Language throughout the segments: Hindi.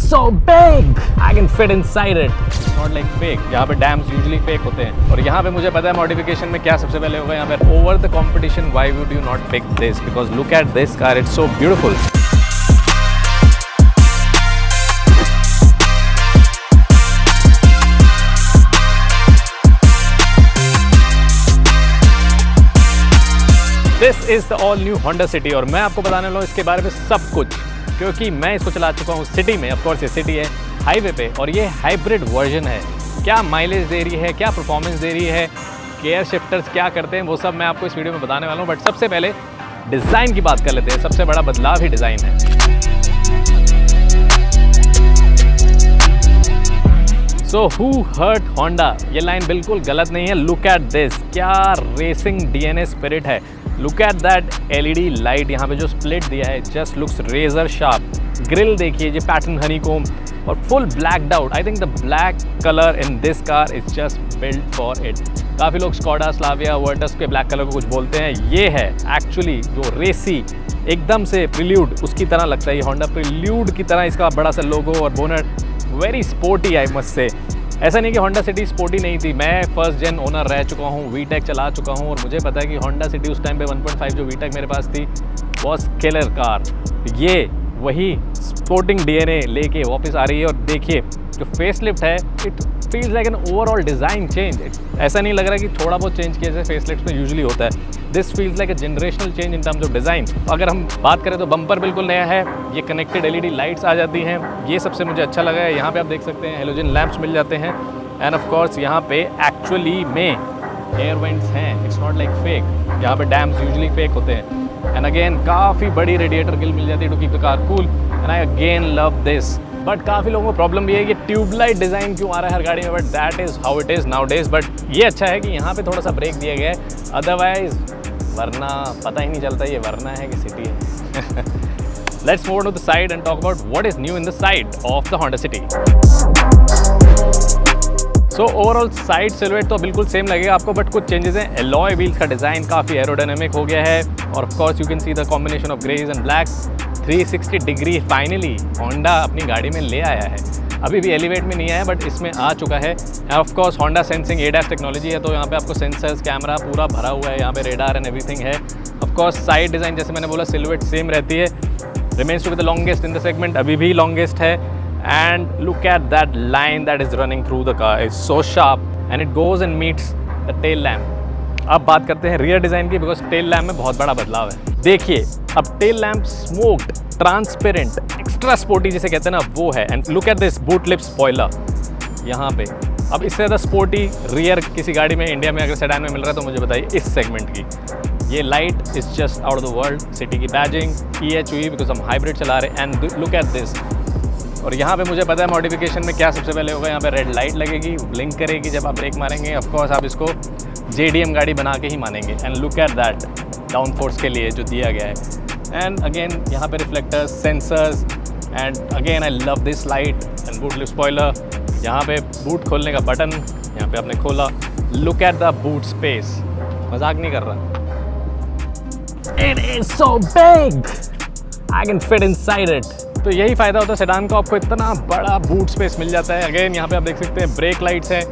so big. I can fit inside it. It's not like fake. यहाँ पे डैम्स यूजुअली फेक होते हैं और यहाँ पे मुझे पता है मॉडिफिकेशन में क्या सबसे पहले होगा। यहाँ पे over the competition why would you not pick this? Because look at this car, it's so beautiful. This is the all new Honda city और मैं आपको बताने वाला हूँ इसके बारे में सब कुछ, क्योंकि मैं इसको चला चुका हूँ सिटी में। ऑफ कोर्स ये सिटी है, हाईवे पे, और ये हाइब्रिड वर्जन है। क्या माइलेज दे रही है, क्या परफॉर्मेंस दे रही है, गियर शिफ्टर्स क्या करते हैं, वो सब मैं आपको इस वीडियो में बताने वाला हूँ। बट सबसे पहले डिज़ाइन की बात कर लेते हैं। सबसे बड़ा बदलाव ही डिज़ाइन है। सो हु हर्ट होंडा, ये लाइन बिल्कुल गलत नहीं है। लुक एट दिस, क्या रेसिंग डीएनए स्पिरिट है। Look at that LED light, यहाँ पे जो स्प्लिट दिया है just looks razor sharp. Grille देखिए, ये पैटर्न हनीकोम और full blacked out. I think the black colour in this car is just built for it. काफ़ी लोग स्कोडा, स्लाविया, वर्टस के ब्लैक कलर को कुछ बोलते हैं, ये है एक्चुअली जो रेसी एकदम से प्रिल्यूड उसकी तरह लगता है। ये होंडा प्रिल्यूड की तरह इसका बड़ा सा लोगो और bonnet very sporty I must say. ऐसा नहीं कि होंडा सिटी स्पोर्टी नहीं थी। मैं फर्स्ट जेन ओनर रह चुका हूँ, वीटेक चला चुका हूँ और मुझे पता है कि होंडा सिटी उस टाइम पे 1.5 जो वीटेक मेरे पास थी वॉज किलर कार। ये वही स्पोर्टिंग डीएनए लेके वापस आ रही है। और देखिए जो फेसलिफ्ट है, it feels like an overall design change. ऐसा नहीं लग रहा कि थोड़ा बहुत चेंज किया जैसे फेसलिफ्ट में यूजुअली होता है। This feels like a generational change in terms of design. अगर हम बात करें तो बम्पर बिल्कुल नया है। ये कनेक्टेड एलईडी लाइट्स आ जाती हैं, ये सबसे मुझे अच्छा लगा है। यहाँ पे आप देख सकते हैं हेलोजन लैंप्स मिल जाते हैं। एंड ऑफ कोर्स यहाँ पे एक्चुअली में एयर वेंट्स हैं, इट्स नॉट लाइक फेक। यहाँ पे डैम्स यूजुअली फेक होते हैं। एंड अगेन काफ़ी बड़ी रेडिएटर ग्रिल मिल जाती है to keep the car cool. And I again love this. But काफ़ी लोगों को प्रॉब्लम भी है कि ट्यूबलाइट डिज़ाइन क्यों आ रहा है हर गाड़ी में, but that is how it is now days. But ये अच्छा है कि यहाँ पे थोड़ा सा ब्रेक दिया गया है, अदरवाइज वरना पता ही नहीं चलता ये वरना है कि सिटी है। Let's move to the side and talk about what is new in the side of the Honda City. So overall side silhouette तो बिल्कुल सेम लगेगा आपको, बट कुछ चेंजेस हैं। एलॉय व्हील्स का डिज़ाइन काफ़ी एरोडायनेमिक हो गया है और of course you can see the combination of greys and black. 360 degree finally Honda अपनी गाड़ी में ले आया है। अभी भी एलिवेट में नहीं आया बट इसमें आ चुका है। And of course Honda sensing ADAS technology है, तो यहाँ पे आपको सेंसर्स, कैमरा पूरा भरा हुआ है। यहाँ पे रेडार एंड एवरीथिंग है। ऑफ कोर्स साइड डिज़ाइन जैसे मैंने बोला सिलुएट सेम रहती है। Remains to be the longest in the segment, अभी भी लॉन्गेस्ट है। And look at that line that is running through the car, is so sharp and it goes and meets the tail lamp. अब बात करते हैं रियर डिज़ाइन की, बिकॉज टेल लैम्प में बहुत बड़ा बदलाव है। देखिए अब tail lamp smoked, transparent, extra sporty जिसे कहते हैं ना, वो है। And look at this boot lip spoiler यहाँ पे। अब इससे ज़्यादा स्पोर्टी रियर किसी गाड़ी में इंडिया में अगर सेडान में मिल रहा है तो मुझे बताइए इस सेगमेंट की। ये light is just out of the world. City की बैजिंग EHUE बिकॉज हम हाइब्रिड चला रहे हैं। And look at this. और यहाँ पे मुझे पता है मॉडिफिकेशन में क्या सबसे पहले होगा। यहाँ पे रेड लाइट लगेगी, ब्लिंक करेगी जब आप ब्रेक मारेंगे। ऑफ कोर्स आप इसको JDM गाड़ी बना के ही मानेंगे। And look at that down force के लिए जो दिया गया है। एंड अगेन यहाँ पे reflectors, sensors and again I love this light and boot lip spoiler. यहाँ पे बूट खोलने का बटन, यहाँ पे आपने खोला। Look at the boot space, मजाक नहीं कर रहा। It is so big, I can fit inside it. तो यही फ़ायदा होता है सेडान को, आपको इतना बड़ा बूट स्पेस मिल जाता है। अगेन यहाँ पे आप देख सकते हैं ब्रेक लाइट्स हैं।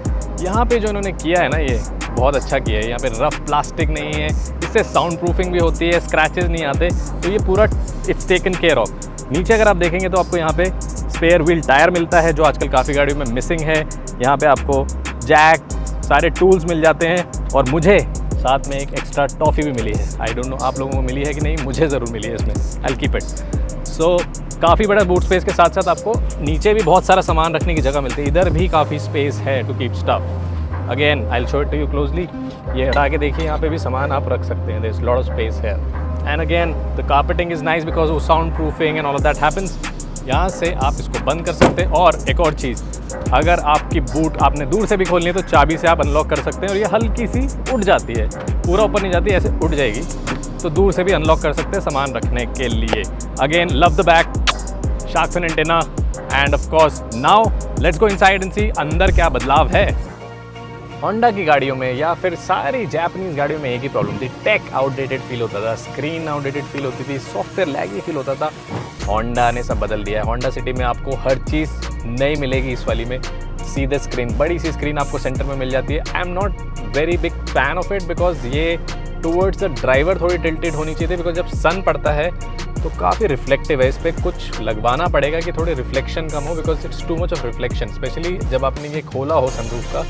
यहाँ पे जो इन्होंने किया है ना, ये बहुत अच्छा किया है। यहाँ पे रफ प्लास्टिक नहीं है, इससे साउंड प्रूफिंग भी होती है, स्क्रैचेस नहीं आते। तो ये पूरा इट्स टेकन केयर ऑफ। नीचे अगर आप देखेंगे तो आपको यहाँ पे स्पेयर व्हील टायर मिलता है जो आजकल काफ़ी गाड़ियों में मिसिंग है। यहाँ पे आपको जैक, सारे टूल्स मिल जाते हैं। और मुझे साथ में एक एक्स्ट्रा टॉफ़ी भी मिली है। आई डोंट नो आप लोगों को मिली है कि नहीं, मुझे ज़रूर मिली है इसमें। I will keep it. So काफ़ी बड़ा बूट स्पेस के साथ साथ आपको नीचे भी बहुत सारा सामान रखने की जगह मिलती है। इधर भी काफ़ी स्पेस है to keep stuff. Again I will show it to you closely. ये हटा के देखिए, यहाँ पे भी सामान आप रख सकते हैं। There is lot of space है। And again the carpeting is nice because वो sound proofing and all of that happens. यहाँ से आप इसको बंद कर सकते हैं। और एक और चीज़, अगर आपकी बूट आपने दूर से भी खोलनी है तो चाबी से आप अनलॉक कर सकते हैं। और ये हल्की सी उठ जाती है, पूरा ऊपर नहीं जाती, ऐसे उठ जाएगी। तो दूर से भी अनलॉक कर सकते हैं सामान रखने के लिए। Again love the back, shark fin antenna. And of course now let's go inside and see अंदर क्या बदलाव है। होंडा की गाड़ियों में या फिर सारी जापानीज गाड़ियों में एक ही प्रॉब्लम थी, टेक आउटडेटेड फील होता था, स्क्रीन आउटडेटेड फील होती थी, सॉफ्टवेयर लैगी फील होता था। होंडा ने सब बदल दिया है। होंडा सिटी में आपको हर चीज़ नई मिलेगी इस वाली में। सीधे स्क्रीन, बड़ी सी स्क्रीन आपको सेंटर में मिल जाती है। I am not very big fan of it because ये टूवर्ड्स द ड्राइवर थोड़ी टिल्टेड होनी चाहिए थी, बिकॉज जब सन पड़ता है तो काफ़ी रिफ्लेक्टिव है। इस पर कुछ लगवाना पड़ेगा कि थोड़ी रिफ्लेक्शन कम हो, because it's too much of reflection. Specially जब आपने ये खोला हो सनरूफ का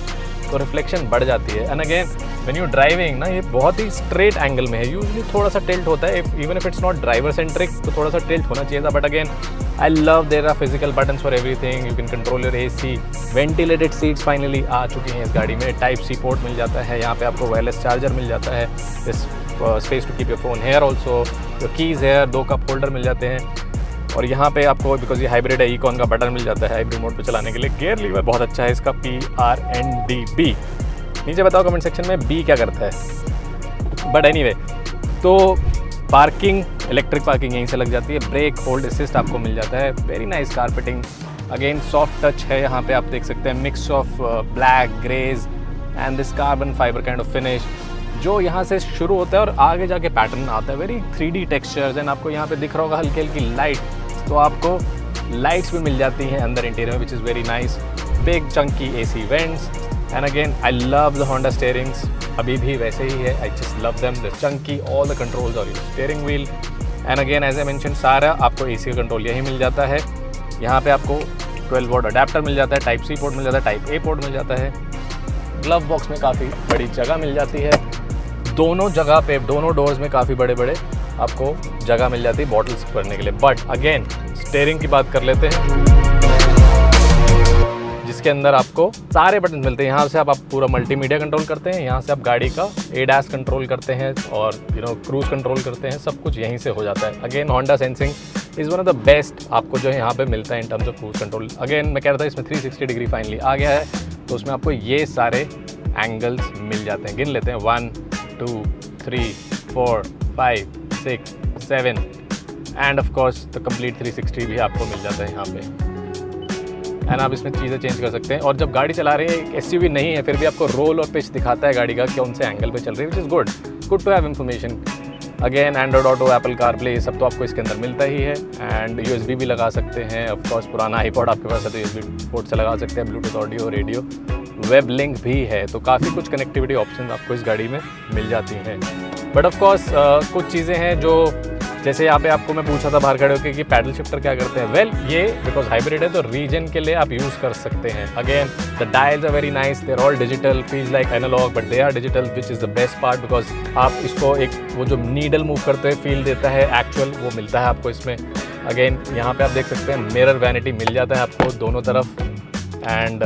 तो रिफ्लेक्शन बढ़ जाती है। And again when you driving ना, ये बहुत ही स्ट्रेट एंगल में है। यूजली थोड़ा सा टिल्ट होता है, even if it's not driver centric तो थोड़ा सा टिल्ट होना चाहिए था। But again I love there are physical buttons for everything. You can control your AC। Ventilated seats finally आ चुकी हैं इस गाड़ी में। टाइप सी पोर्ट मिल जाता है, यहाँ पे आपको वायरलेस चार्जर मिल जाता है, this space to keep your phone here also, your keys here, 2 cup holder मिल जाते हैं। और यहाँ पे आपको बिकॉज ये हाइब्रिड है, इकॉन का बटन मिल जाता है हाइब्रिड मोड पे चलाने के लिए। गियर लीवर बहुत अच्छा है इसका, PRNDB। नीचे बताओ कमेंट सेक्शन में B क्या करता है। बट एनीवे, तो पार्किंग, इलेक्ट्रिक पार्किंग यहीं से लग जाती है। ब्रेक होल्ड असिस्ट आपको मिल जाता है। Very nice carpeting, again soft touch है। यहाँ पे आप देख सकते हैं mix of black, greys and this carbon fibre kind of finish, जो यहाँ से शुरू होता है और आगे जाके पैटर्न आता है। Very 3D textures. एंड आपको यहाँ पे दिख रहा होगा हल्की हल्की लाइट, तो आपको लाइट्स भी मिल जाती हैं अंदर इंटीरियर में, which is very nice. Big chunky AC vents. And again I love the Honda steerings, अभी भी वैसे ही है। I just love them, the chunky, all the controls और steering wheel. And again as I mention, सारा आपको AC का कंट्रोल यही मिल जाता है। यहाँ पे आपको 12 वोल्ट अडेप्टर मिल जाता है, टाइप C पोर्ट मिल जाता है, टाइप A पोर्ट मिल जाता है। ग्लव बॉक्स में काफ़ी बड़ी जगह मिल जाती है। दोनों जगह पे, दोनों डोर्स में काफ़ी बड़े बड़े आपको जगह मिल जाती है बॉटल्स भरने के लिए। बट अगेन स्टीयरिंग की बात कर लेते हैं, जिसके अंदर आपको सारे बटन मिलते हैं। यहाँ से आप पूरा मल्टीमीडिया कंट्रोल करते हैं, यहाँ से आप गाड़ी का ADAS कंट्रोल करते हैं और क्रूज कंट्रोल करते हैं। सब कुछ यहीं से हो जाता है। Again Honda sensing is one of the best आपको जो है यहाँ पे मिलता है इन terms of cruise control. Again मैं कह रहा था इसमें 360 डिग्री फाइनली आ गया है, तो उसमें आपको ये सारे एंगल्स मिल जाते हैं। गिन लेते हैं, 1 2 3 4 5 6 7 and of course the complete 360 भी आपको मिल जाता है यहाँ पे। एंड आप इसमें चीज़ें चेंज कर सकते हैं। और जब गाड़ी चला रहे हैं, SUV नहीं है, फिर भी आपको रोल और पिच दिखाता है गाड़ी का कौन से एंगल पे चल रही है, which is good to have information. Again Android Auto, Apple CarPlay, ये सब तो आपको इसके अंदर मिलता ही है। एंड USB भी लगा सकते हैं। ऑफ कोर्स पुराना iPod आपके पास है तो USB पोर्ट से लगा सकते हैं। Bluetooth audio, radio, web link भी है, तो काफ़ी कुछ कनेक्टिविटी ऑप्शन आपको इस गाड़ी में मिल जाती हैं। बट ऑफ कोर्स कुछ चीज़ें हैं जो, जैसे यहाँ पे आपको मैं पूछा था बाहर खड़े होकर कि पैडल शिफ्टर क्या करते हैं। वेल, ये बिकॉज हाइब्रिड है तो रीजन के लिए आप यूज़ कर सकते हैं। Again the dials are very nice, they are all digital, feels like analogue but they are digital, which is the best part because आप इसको एक वो जो नीडल मूव करते हुए फील देता है एक्चुअल, वो मिलता है आपको इसमें। अगेन यहाँ पे आप देख सकते हैं मिरर वैनिटी मिल जाता है आपको दोनों तरफ। एंड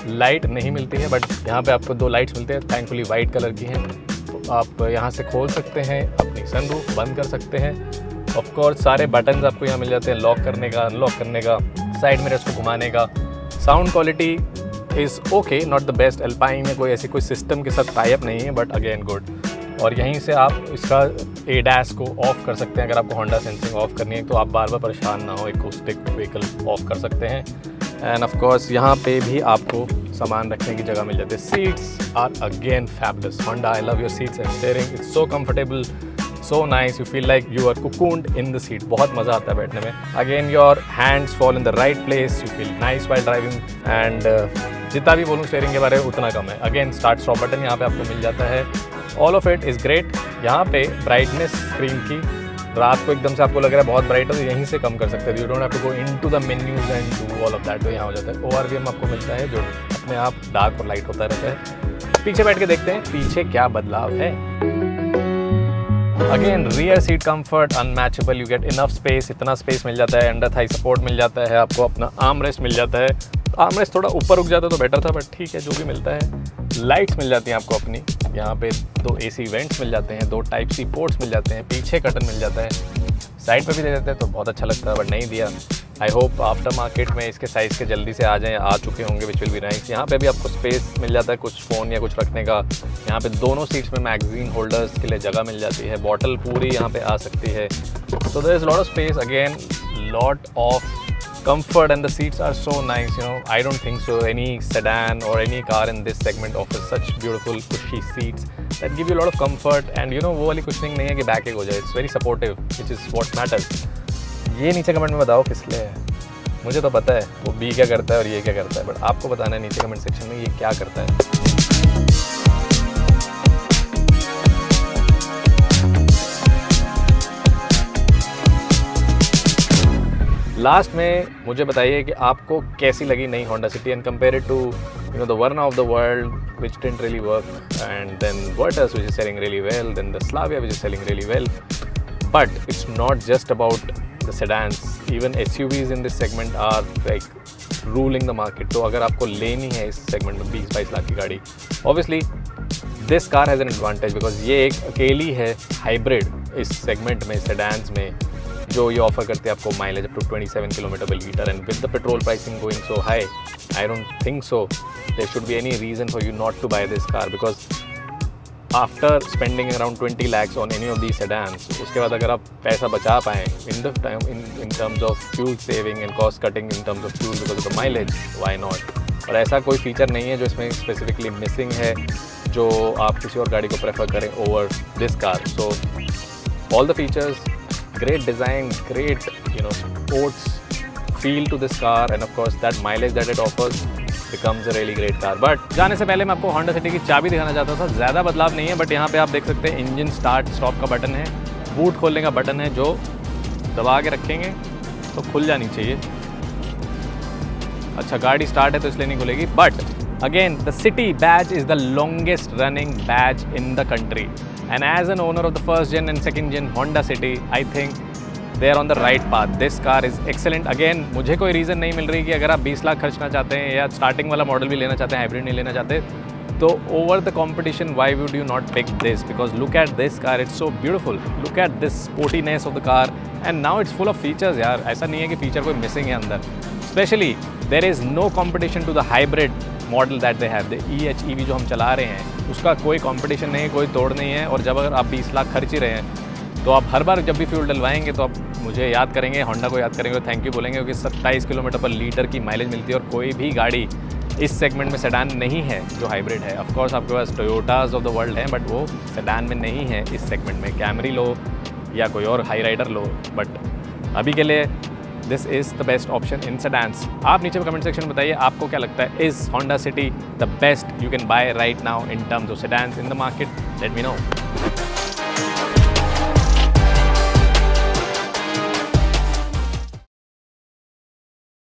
लाइट नहीं मिलती है बट यहाँ पे आपको 2 लाइट्स मिलते हैं, थैंकफुली वाइट कलर की हैं। तो आप यहाँ से खोल सकते हैं, अपनी सनरूफ बंद कर सकते हैं। ऑफ कोर्स सारे बटन्स आपको यहाँ मिल जाते हैं, लॉक करने का, अनलॉक करने का, साइड मिरर्स को घुमाने का। Sound quality is okay, not the best. Alpine में कोई ऐसी कोई सिस्टम के साथ टाई अप नहीं है, बट अगेन गुड। और यहीं से आप इसका ADAS को ऑफ़ कर सकते हैं। अगर आपको होंडा सेंसिंग ऑफ करनी है तो आप बार बार परेशान ना हो, एकॉस्टिक व्हीकल ऑफ कर सकते हैं। एंड ऑफ कोर्स यहाँ पे भी आपको सामान रखने की जगह मिल जाती है। Seats are again fabulous. Honda, I love your seats and steering, it's so comfortable, so nice, you feel like you are cocooned in the seat. बहुत मज़ा आता है बैठने में। Again your hands fall in the right place, you feel nice while driving. एंड जितना भी बोलूँ स्टीयरिंग के बारे में उतना कम है। अगेन स्टार्ट स्टॉप बटन यहाँ पे आपको मिल जाता है। All of it is great. यहाँ पे ब्राइटनेस स्क्रीन की, रात को एकदम से आपको लग रहा है बहुत ब्राइट है तो यहीं से कम कर सकते हैं। You don't have to go into the menus and do all of that, तो यहाँ हो जाता है। ORVM आपको मिलता है जो अपने आप डार्क और लाइट होता रहता है। पीछे बैठ के देखते हैं पीछे क्या बदलाव है। Again rear seat comfort unmatchable, you get enough space, इतना स्पेस मिल जाता है। अंडर थाई सपोर्ट मिल जाता है आपको, अपना आर्म रेस्ट मिल जाता है। आर्म रेस्ट थोड़ा ऊपर रुक जाता तो बेटर था बट ठीक है, जो भी मिलता है। लाइट्स मिल जाती हैं आपको अपनी, यहाँ पे 2 AC वेंट्स मिल जाते हैं, 2 टाइप C पोर्ट्स मिल जाते हैं, पीछे कर्टन मिल जाता है। साइड पे भी दे देते हैं तो बहुत अच्छा लगता है बट नहीं दिया। आई होप आफ्टर मार्केट में इसके साइज़ के जल्दी से आ जाएँ, आ चुके होंगे, विच विल बी नाइस। यहाँ पे भी आपको स्पेस मिल जाता है कुछ फ़ोन या कुछ रखने का। यहाँ पे दोनों सीट्स में मैगजीन होल्डर्स के लिए जगह मिल जाती है, बॉटल पूरी यहाँ पे आ सकती है। So there is lot of space. Again lot of comfort and the seats are so nice, you know. I don't think so any sedan or any car in this segment offers such beautiful cushy seats that give you a lot of comfort, and you know वो वाली कुशनिंग नहीं है कि बैक एक हो जाए. It's very supportive, which is what matters. ये नीचे कमेंट में बताओ किस लिए है. मुझे तो पता है वो बी क्या करता है और ये क्या करता है, बट आपको बताना है नीचे कमेंट सेक्शन में ये क्या करता है. लास्ट में मुझे बताइए कि आपको कैसी लगी नई Honda City and compare it to you know the Verna of the world which didn't really work, and then Virtus which is selling really well, then the Slavia which is selling really well. But it's not just about the sedans, even SUVs in this segment are like ruling the market. तो अगर आपको लेनी है इस सेगमेंट में 20-22 लाख की गाड़ी, obviously this car has an advantage because ये एक अकेली है हाइब्रिड इस सेगमेंट में सेडान्स में जो ये ऑफर करते हैं आपको mileage up to 27 kilometre per litre. And with the petrol pricing going so high, I don't think so there should be any reason for you not to buy this car, because after spending around 20 lakhs on any of the sedans, उसके बाद अगर आप पैसा बचा पाएँ in the time in terms of fuel saving and cost cutting in terms of fuel because of the mileage, why not. और ऐसा कोई फीचर नहीं है जो इसमें स्पेसिफिकली मिसिंग है जो आप किसी और गाड़ी को प्रेफर करें over this car. So all the features, great design, great sports feel to this car, and of course that mileage that it offers becomes a really great car. But जाने से पहले मैं आपको Honda City की चाबी दिखाना चाहता था. ज़्यादा बदलाव नहीं है, बट यहाँ पे आप देख सकते हैं इंजन स्टार्ट स्टॉप का बटन है, बूट खोलने का बटन है जो दबा के रखेंगे तो खुल जानी चाहिए. अच्छा गाड़ी स्टार्ट है तो इसलिए नहीं खुलेगी, but again the city badge is the longest running badge in the country, and as an owner of the first gen and second gen Honda City, I think they are on the right path. This car is excellent. Again मुझे कोई रीज़न नहीं मिल रही कि अगर आप 20 लाख खर्चना चाहते हैं या स्टार्टिंग वाला मॉडल भी लेना चाहते हैं, हाइब्रिड नहीं लेना चाहते, तो over the competition why would you not pick this, because look at this car, it's so beautiful. Look at this sportiness of the car, and now it's full of features यार. ऐसा नहीं है कि फीचर कोई मिसिंग है अंदर. Specially there is no competition to the hybrid model that they have. The EHEV जो हम चला रहे हैं उसका कोई कंपटीशन नहीं है, कोई तोड़ नहीं है. और जब अगर आप 20 लाख खर्च ही रहे हैं तो आप हर बार जब भी फ्यूल डलवाएंगे तो आप मुझे याद करेंगे, होंडा को याद करेंगे, थैंक यू बोलेंगे, क्योंकि 27 किलोमीटर पर लीटर की माइलेज मिलती है. और कोई भी गाड़ी इस सेगमेंट में सेडान नहीं है जो हाइब्रिड है. ऑफकोर्स आपके पास टोयोटाज ऑफ द वर्ल्ड हैं, बट वो सेडान में नहीं है इस सेगमेंट में. कैमरी लो या कोई और हाई राइडर लो, बट अभी के लिए this is the best option in sedans. आप नीचे कमेंट सेक्शन में बताइए आपको क्या लगता है, is Honda city the best you can buy right now in terms of sedans in the market. Let me know.